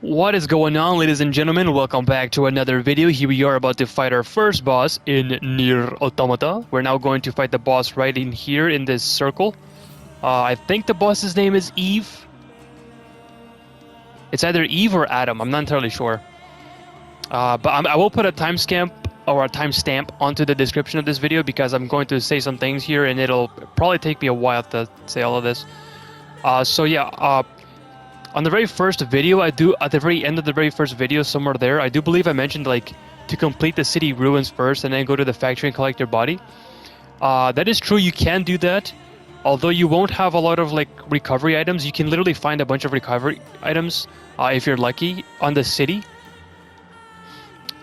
What is going on, ladies and gentlemen? Welcome back to another video. Here we are about to fight our first boss in NieR Automata. We're now going to fight the boss right in here in this circle. I think the boss's name is Eve. It's either Eve or Adam. I'm not entirely sure. But I will put a timestamp or a timestamp onto the description of this video because I'm going to say some things here and it'll probably take me a while to say all of this. On the very first video, at the very end of the very first video, somewhere there, I do believe I mentioned like to complete the city ruins first and then go to the factory and collect your body. That is true, you can do that. Although you won't have a lot of like recovery items, you can literally find a bunch of recovery items if you're lucky on the city.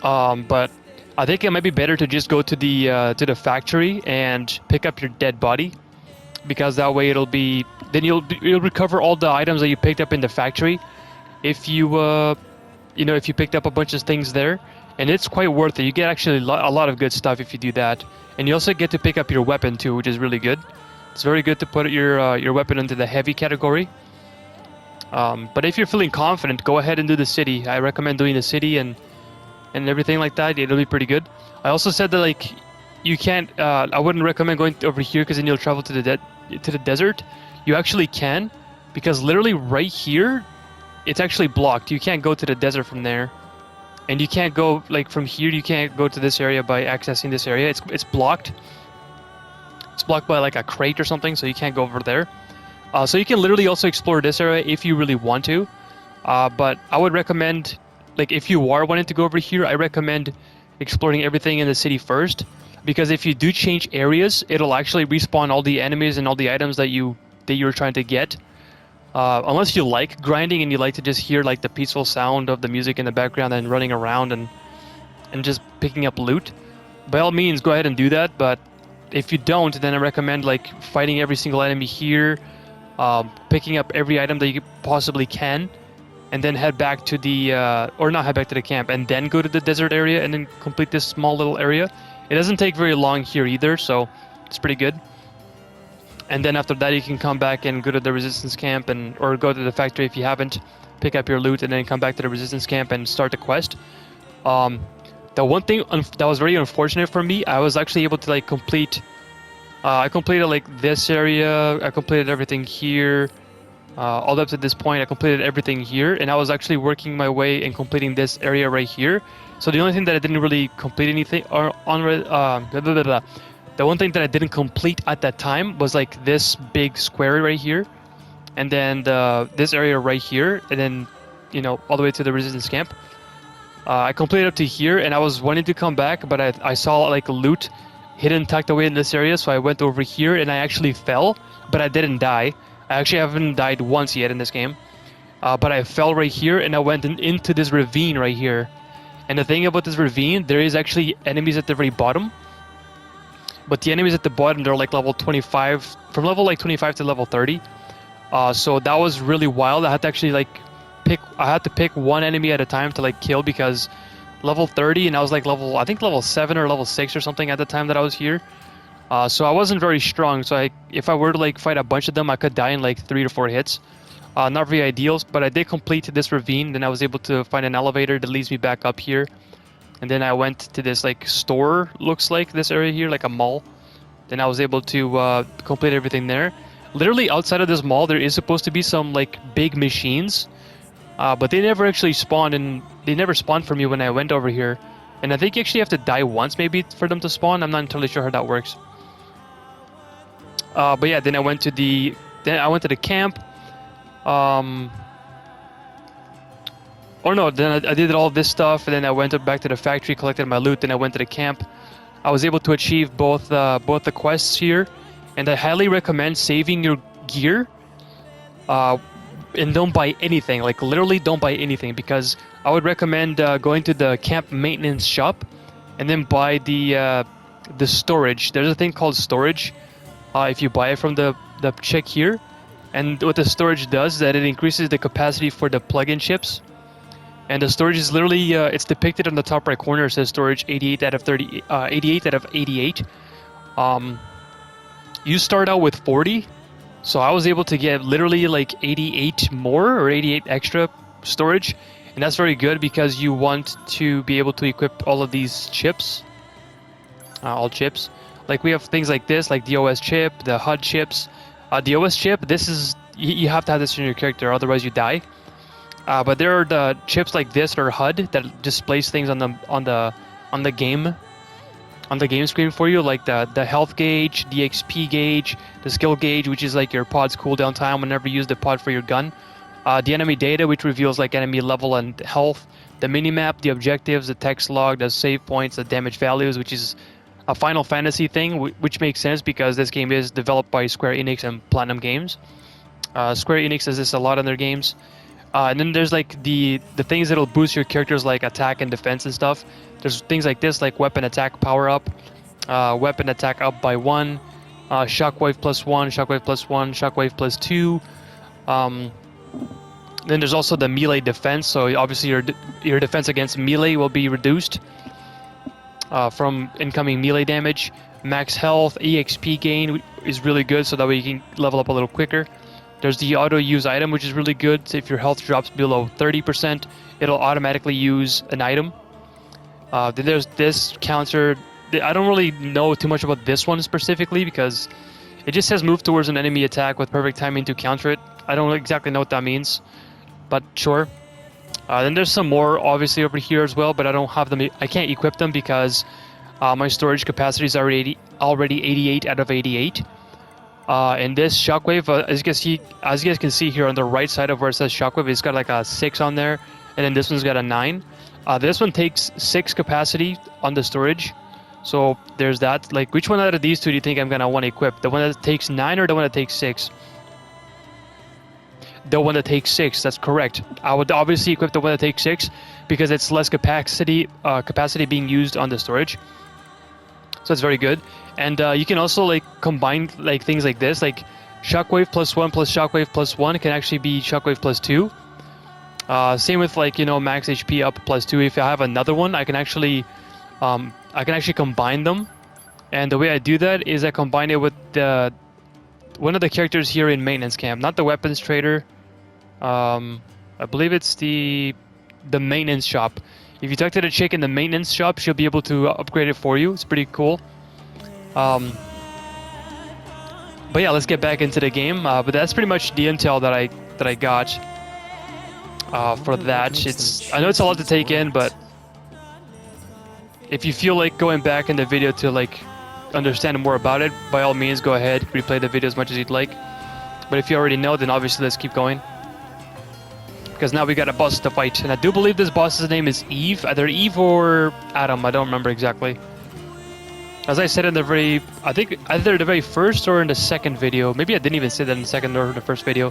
But I think it might be better to just go to the factory and pick up your dead body, because that way you'll recover all the items that you picked up in the factory if you if you picked up a bunch of things there, and it's quite worth it. You get actually a lot of good stuff if you do that, and you also get to pick up your weapon too, which is really good. It's very good to put your weapon into the heavy category. But if you're feeling confident, go ahead and do the city. I recommend doing the city and everything like that. It'll be pretty good. I also said that like you can't. I wouldn't recommend going over here because then you'll travel to the desert. You actually can, because literally right here, it's actually blocked. You can't go to the desert from there, and you can't go like from here. You can't go to this area by accessing this area. It's blocked. It's blocked by like a crate or something, so you can't go over there. So you can literally also explore this area if you really want to. But I would recommend, like, if you are wanting to go over here, I recommend exploring everything in the city first, because if you do change areas, it'll actually respawn all the enemies and all the items that you're trying to get. Unless you like grinding and you like to just hear like the peaceful sound of the music in the background and running around and just picking up loot, by all means go ahead and do that. But if you don't, then I recommend like fighting every single enemy here, picking up every item that you possibly can, and then head back to the or not head back to the camp, and then go to the desert area and then complete this small little area. It doesn't take very long here either, so it's pretty good. And then after that, you can come back and go to the resistance camp, or go to the factory if you haven't, pick up your loot, and then come back to the resistance camp and start the quest. The one thing that was very unfortunate for me, I was actually able to like complete. I completed like this area. I completed everything here. All up to this point, I completed everything here, and I was actually working my way and completing this area right here. So the only thing that I didn't really complete anything, or the one thing that I didn't complete at that time was like this big square right here, and then this area right here, and then all the way to the resistance camp. I completed up to here, and I was wanting to come back, but I saw like loot hidden tucked away in this area, so I went over here and I actually fell, but I didn't die. I actually haven't died once yet in this game, but I fell right here and I went into this ravine right here. And the thing about this ravine, there is actually enemies at the very bottom, but the enemies at the bottom, they're like level 25, from level like 25 to level 30. So that was really wild. I had to actually like pick one enemy at a time to like kill, because level 30, and I was like I think level 7 or level 6 or something at the time that I was here. So I wasn't very strong, so if I were to like fight a bunch of them, I could die in like 3 to 4 hits. Not very ideal, but I did complete this ravine. Then I was able to find an elevator that leads me back up here, and then I went to this like store, looks like this area here, like a mall. Then I was able to complete everything there. Literally outside of this mall, there is supposed to be some like big machines, but they never actually spawned, and they never spawned for me when I went over here. And I think you actually have to die once maybe for them to spawn. I'm not entirely sure how that works. But yeah, then I went to the camp. Or no, then I did all this stuff, and then I went back to the factory, collected my loot, then I went to the camp. I was able to achieve both the quests here, and I highly recommend saving your gear. And don't buy anything, like literally don't buy anything, because I would recommend going to the camp maintenance shop and then buy the storage. There's a thing called storage. If you buy it from the chick here, and what the storage does is that it increases the capacity for the plug-in chips. And the storage is literally it's depicted on the top right corner. It says storage 88 out of 30, 88 out of 88. You start out with 40. So I was able to get literally like 88 more or 88 extra storage, And that's very good because you want to be able to equip all of these chips, all chips. Like we have things like this, like the OS chip, the HUD chips. The OS chip, this is you have to have this in your character, otherwise you die. But there are the chips like this that are HUD that displays things on the game screen for you, like the health gauge, the XP gauge, the skill gauge, which is like your pod's cooldown time whenever you use the pod for your gun. The enemy data, which reveals like enemy level and health. The minimap, the objectives, the text log, the save points, the damage values, which is a Final Fantasy thing, which makes sense because this game is developed by Square Enix and Platinum Games. Square Enix does this a lot in their games. And then there's like the things that'll boost your characters, like attack and defense and stuff. There's things like this, like weapon attack power up, weapon attack up by 1, shockwave +1, shockwave +1, shockwave +2. Then there's also the melee defense, so obviously your defense against melee will be reduced from incoming melee damage. Max health, EXP gain is really good, so that way you can level up a little quicker. There's the auto use item, which is really good. So if your health drops below 30%, it'll automatically use an item. Then there's this counter. I don't really know too much about this one specifically because it just says move towards an enemy attack with perfect timing to counter it. I don't exactly know what that means, but sure. Then there's some more obviously over here as well, but I don't have them. I can't equip them because my storage capacity is already 88 out of 88. And this shockwave, as you guys can see here on the right side of where it says shockwave, it's got like a 6 on there, and then this one's got a 9. This one takes 6 capacity on the storage, so there's that. Like, which one out of these two do you think I'm gonna want to equip? The one that takes 9 or the one that takes 6? The one that takes 6. That's correct. I would obviously equip the one that takes 6 because it's less capacity being used on the storage. So it's very good. And you can also like combine like things like this, like shockwave +1 plus shockwave +1 can actually be shockwave +2. Same with like, you know, max HP up +2. If I have another one, I can actually combine them. And the way I do that is I combine it with one of the characters here in maintenance camp, not the weapons trader. I believe it's the maintenance shop. If you talk to the chick in the maintenance shop, she'll be able to upgrade it for you. It's pretty cool. But yeah, let's get back into the game. But that's pretty much the intel that I got for that. I know it's a lot to take in, but if you feel like going back in the video to like understand more about it, by all means go ahead, replay the video as much as you'd like. But if you already know, then obviously let's keep going, because now we got a boss to fight, and I do believe this boss's name is Eve, either Eve or Adam. I don't remember exactly. As I said in I think either the very first or in the second video. Maybe I didn't even say that in the second or the first video.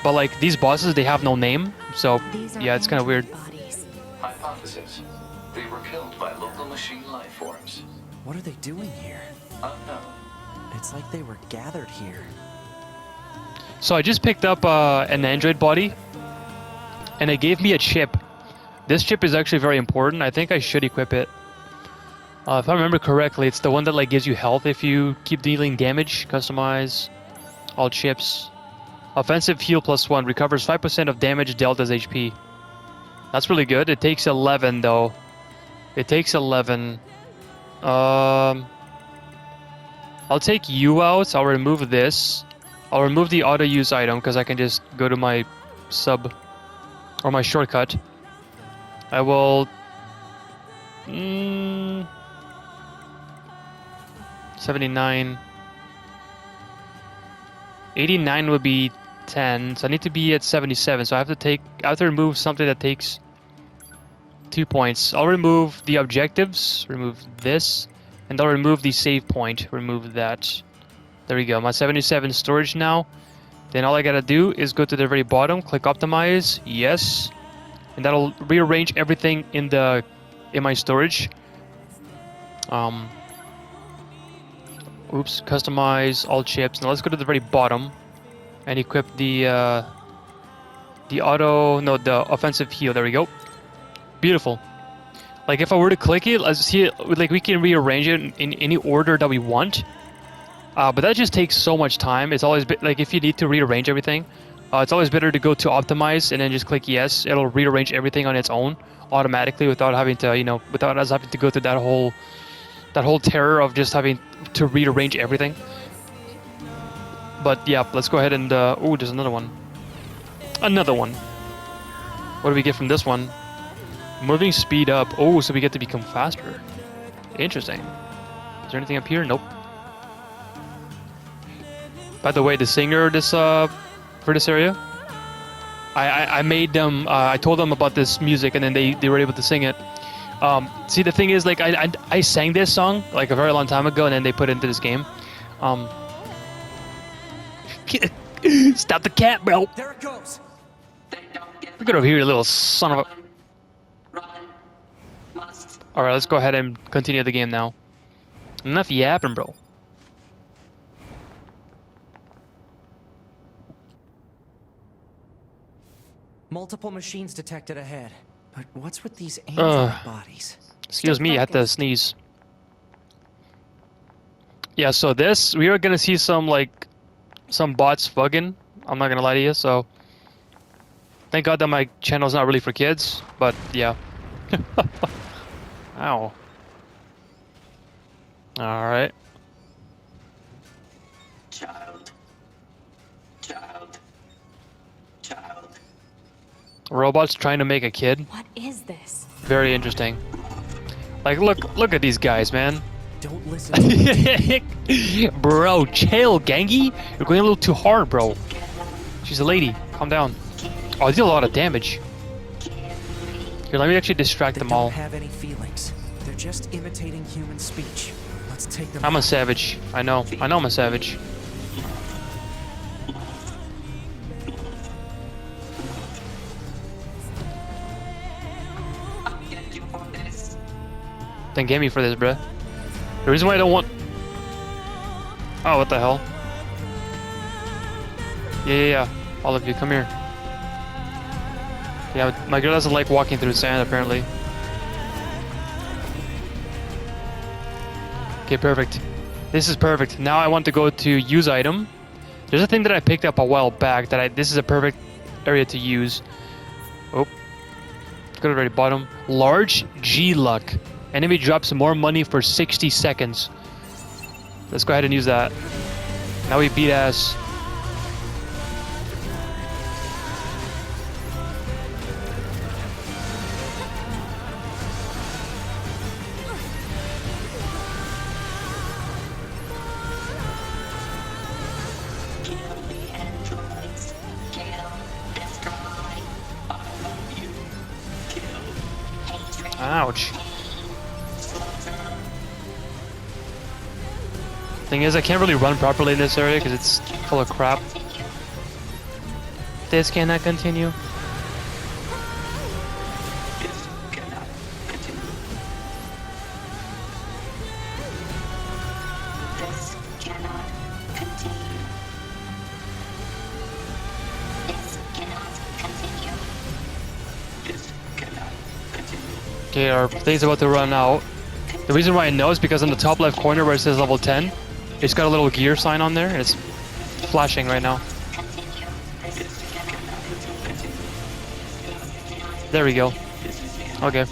But like these bosses, they have no name, so yeah, it's kind of weird. Hypothesis: they were killed by local machine life forms. What are they doing here? Unknown. It's like they were gathered here. So I just picked up an android body, and it gave me a chip. This chip is actually very important. I think I should equip it. If I remember correctly, it's the one that like gives you health if you keep dealing damage. Customize all chips. Offensive heal +1 recovers 5% of damage dealt as HP. That's really good. It takes 11 though. It takes 11. I'll take you out. I'll remove this. I'll remove the auto use item because I can just go to my sub or my shortcut. I will 79. 89 would be 10, so I need to be at 77. So I have to remove something that takes 2 points. I'll remove the objectives, remove this, and I'll remove the save point. Remove that. There we go. I'm at 77 storage now. Then all I gotta do is go to the very bottom, click optimize, yes, and that'll rearrange everything in my storage. Oops, customize all chips. Now let's go to the very bottom and equip the offensive heal. There we go. Beautiful. Like if I were to click it, let's see it, like we can rearrange it in any order that we want. But that just takes so much time. It's always like if you need to rearrange everything, It's always better to go to optimize and then just click yes. It'll rearrange everything on its own automatically without having to, without us having to go through that whole terror of just having to rearrange everything. But yeah, let's go ahead and oh, there's another one. Another one. What do we get from this one? Moving speed up. Oh, so we get to become faster. Interesting. Is there anything up here? Nope. By the way, the singer this for this area, I made them. I told them about this music, and then they were able to sing it. See, the thing is, like, I sang this song like a very long time ago, and then they put it into this game. Stop the cat, bro. There it goes. Get over here, you little son of a. All right, let's go ahead and continue the game now. Enough yapping, bro. Multiple machines detected ahead. But what's with these android bodies? Excuse me, I had to sneeze. Yeah, so this, we are gonna see some bots bugging. I'm not gonna lie to you, so thank God that my channel's not really for kids, but yeah. Ow. Alright. Child. Robots trying to make a kid. What is this? Very interesting. Like, look at these guys, man. Don't listen to me. Bro, chill, Gangi. You're going a little too hard, bro. She's a lady. Calm down. Oh, I did a lot of damage. Here, let me actually distract They them don't all. have any feelings. They're just imitating human speech. Let's take them I'm a out. savage. I know I'm a savage. Then get me for this, bruh. The reason why I don't want... Oh, what the hell? Yeah. All of you, come here. Yeah, my girl doesn't like walking through sand, apparently. Okay, perfect. This is perfect. Now I want to go to use item. There's a thing that I picked up a while back that this is a perfect area to use. Oh. Go to the very bottom. Large G luck. Enemy drops more money for 60 seconds. Let's go ahead and use that. Now we beat ass. Ouch. Thing is, I can't really run properly in this area because it's full of crap. This cannot continue. Okay, our thing's about to run out. The reason why I know is because in the top left corner where it says level 10, it's got a little gear sign on there, and it's flashing right now. There we go. Okay.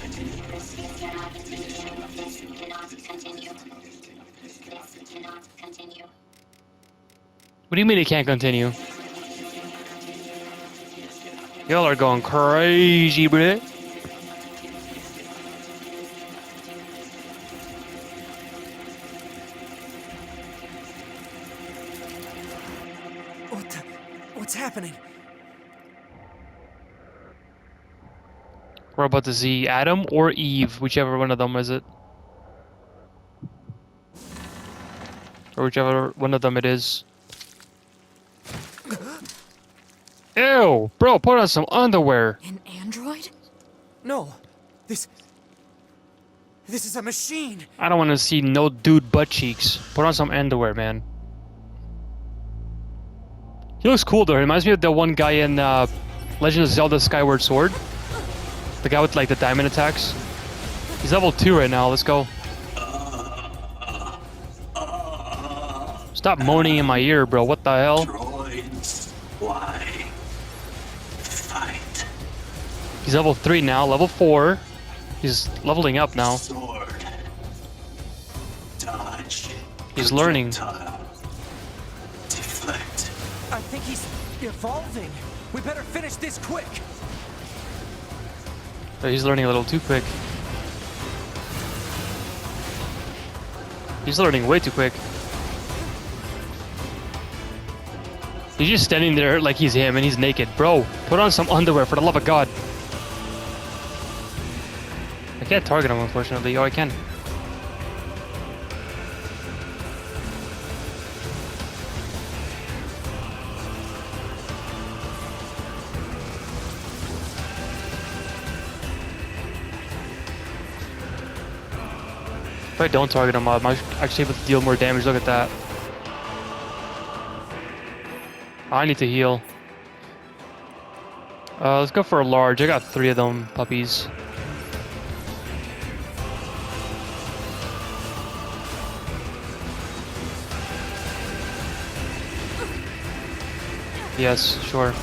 What do you mean it can't continue? Y'all are going crazy, bruh. What's happening? We're about to see Adam or Eve, whichever one of them is it. Or whichever one of them it is. Ew! Bro, put on some underwear! An android? No. This is a machine. I don't want to see no dude butt cheeks. Put on some underwear, man. He looks cool though. He reminds me of the one guy in Legend of Zelda Skyward Sword. The guy with like the diamond attacks. He's level 2 right now. Let's go. Stop moaning in my ear, bro. What the hell? Droids, why? He's level 3 now, level 4. He's leveling up now. Sword. Dodge. He's learning. Projectile. Deflect. I think he's evolving. We better finish this quick. But he's learning a little too quick. He's learning way too quick. He's just standing there like he's him and he's naked. Bro, put on some underwear for the love of God. I can't target him, unfortunately. Oh, I can. If I don't target him, I'm actually able to deal more damage. Look at that. I need to heal. Let's go for a large. I got 3 of them puppies. Yes, sure.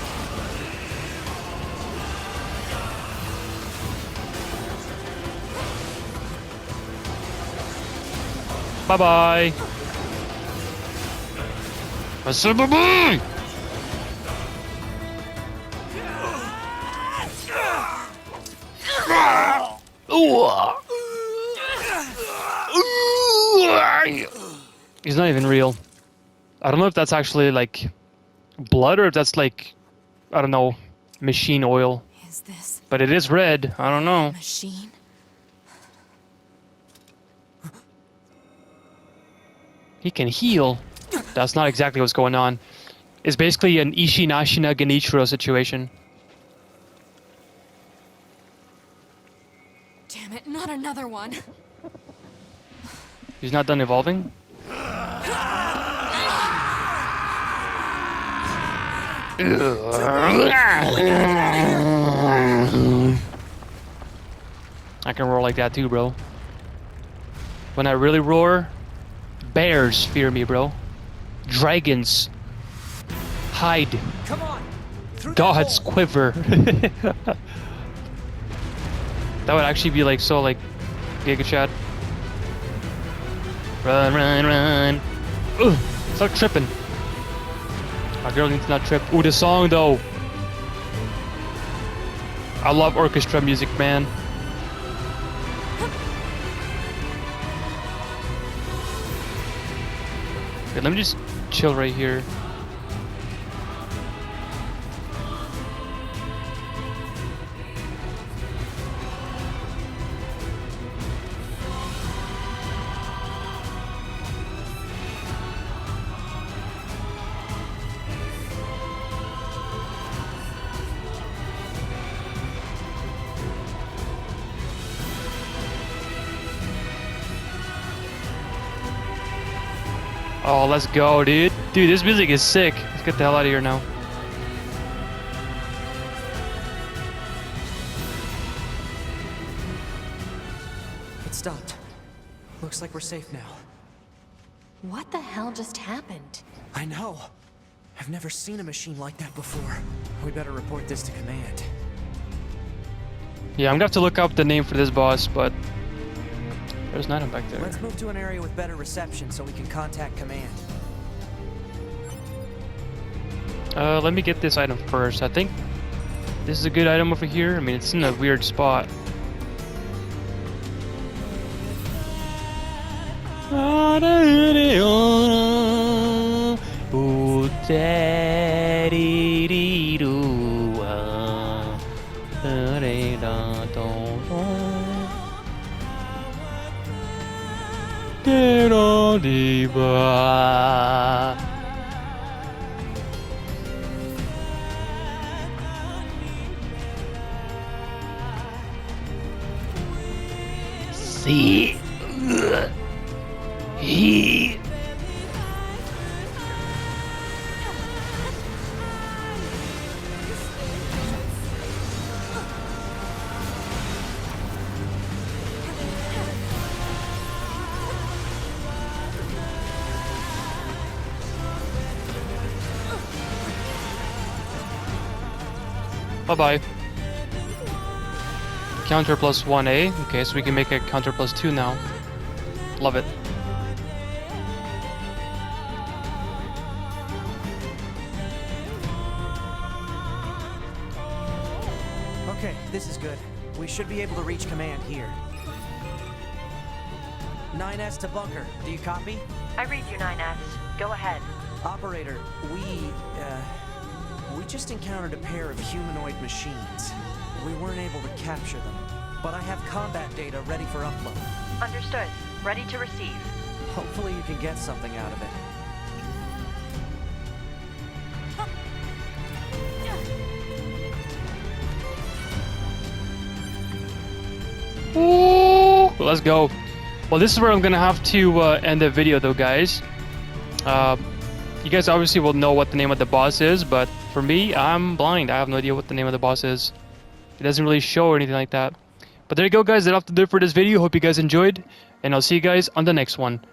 Bye-bye. I said bye-bye! He's not even real. I don't know if that's actually like blood or if that's like, I don't know, machine oil. Is this But it is red. I don't know. machine? He can heal. That's not exactly what's going on. It's basically an Ishi Nashina Genichiro situation. Damn it, not another one. He's not done evolving? I can roar like that too, bro. When I really roar, bears fear me, bro. Dragons hide. Come on. Through that Gods hole. quiver. That would actually be like so like Giga Chad. Run, run, run. Ugh, stop tripping. My girl needs to not trip. Ooh, the song though. I love orchestra music, man. Okay, let me just chill right here. Oh, let's go, dude. Dude, this music is sick. Let's get the hell out of here now. It stopped. Looks like we're safe now. What the hell just happened? I know. I've never seen a machine like that before. We better report this to command. Yeah, I'm gonna have to look up the name for this boss, but there's an item back there. Let's move to an area with better reception so we can contact command. Let me get this item first. I think this is a good item over here. I mean, it's in a weird spot. See, he. Bye-bye. Counter plus 1A. Okay, so we can make a counter plus 2 now. Love it. Okay, this is good. We should be able to reach command here. 9S to bunker. Do you copy? I read you, 9S. Go ahead. Operator, we just encountered a pair of humanoid machines. We weren't able to capture them, but I have combat data ready for upload. Understood. Ready to receive. Hopefully you can get something out of it. Ooh, let's go. Well, this is where I'm gonna have to end the video, though, guys. You guys obviously will know what the name of the boss is, but for me, I'm blind. I have no idea what the name of the boss is. It doesn't really show or anything like that. But there you go, guys. That'll have to do it for this video. Hope you guys enjoyed, and I'll see you guys on the next one.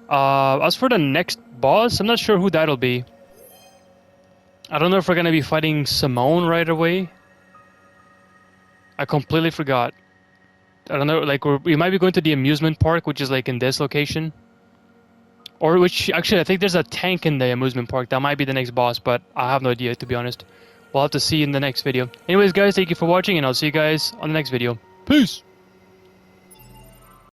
As for the next boss, I'm not sure who that'll be. I don't know if we're gonna be fighting Simone right away. I completely forgot. I don't know, like we might be going to the amusement park, which is like in this location. Or which, actually, I think there's a tank in the amusement park. That might be the next boss, but I have no idea, to be honest. We'll have to see in the next video. Anyways, guys, thank you for watching, and I'll see you guys on the next video. Peace!